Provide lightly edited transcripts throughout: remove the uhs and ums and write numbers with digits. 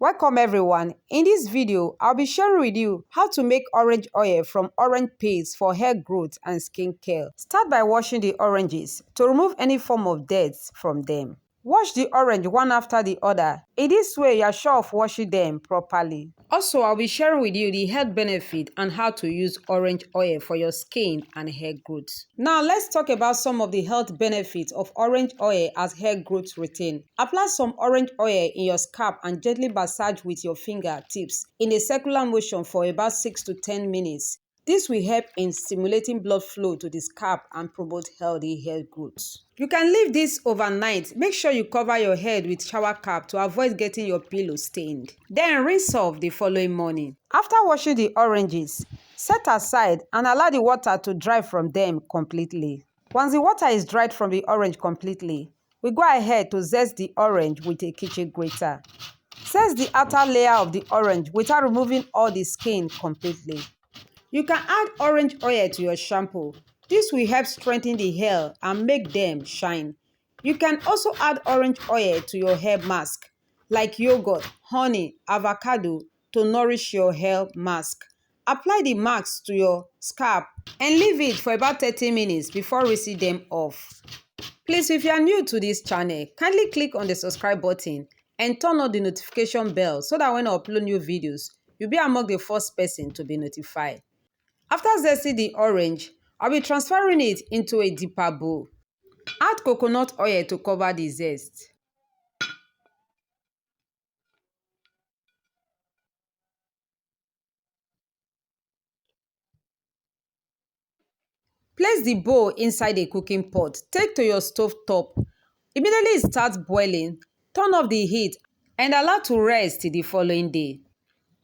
Welcome everyone. In this video, I'll be sharing with you how to make orange oil from orange paste for hair growth and skin care. Start by washing the oranges to remove any form of dirt from them. Wash the orange one after the other. In this way, you are sure of washing them properly. Also, I'll be sharing with you the health benefit and how to use orange oil for your skin and hair growth. Now, let's talk about some of the health benefits of orange oil as hair growth routine. Apply some orange oil in your scalp and gently massage with your fingertips in a circular motion for about 6 to 10 minutes. This will help in stimulating blood flow to the scalp and promote healthy hair growth. You can leave this overnight. Make sure you cover your head with shower cap to avoid getting your pillow stained. Then rinse off the following morning. After washing the oranges, set aside and allow the water to dry from them completely. Once the water is dried from the orange completely, we go ahead to zest the orange with a kitchen grater. Zest the outer layer of the orange without removing all the skin completely. You can add orange oil to your shampoo. This will help strengthen the hair and make them shine. You can also add orange oil to your hair mask, like yogurt, honey, avocado, to nourish your hair mask. Apply the mask to your scalp and leave it for about 30 minutes before rinsing them off. Please, if you are new to this channel, kindly click on the subscribe button and turn on the notification bell so that when I upload new videos, you'll be among the first person to be notified. After zesting the orange, I'll be transferring it into a deeper bowl. Add coconut oil to cover the zest. Place the bowl inside a cooking pot. Take to your stove top. Immediately it starts boiling, turn off the heat and allow to rest till the following day.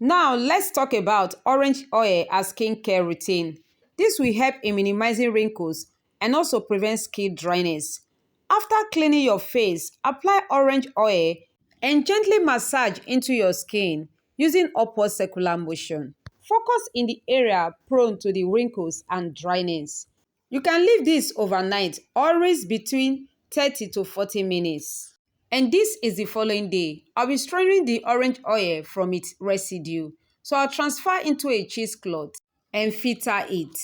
Now let's talk about orange oil as skin care routine. This will help in minimizing wrinkles and also prevent skin dryness. After cleaning your face, apply orange oil and gently massage into your skin using upward circular motion. Focus in the area prone to the wrinkles and dryness. You can leave this overnight, always between 30 to 40 minutes. And this is the following day. I'll be straining the orange oil from its residue. So I'll transfer into a cheesecloth and filter it.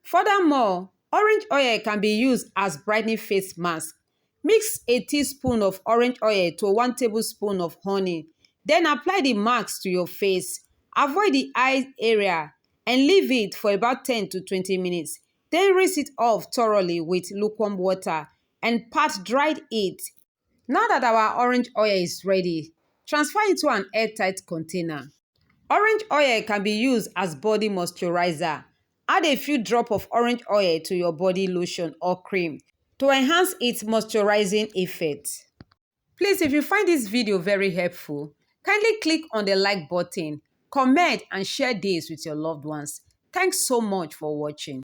Furthermore, orange oil can be used as brightening face mask. Mix a teaspoon of orange oil to 1 tablespoon of honey. Then apply the mask to your face. Avoid the eye area and leave it for about 10 to 20 minutes. Then rinse it off thoroughly with lukewarm water and pat dried it. Now that our orange oil is ready, transfer into an airtight container. Orange oil can be used as body moisturizer. Add a few drops of orange oil to your body lotion or cream to enhance its moisturizing effect. Please, if you find this video very helpful, kindly click on the like button, comment and share this with your loved ones. Thanks so much for watching.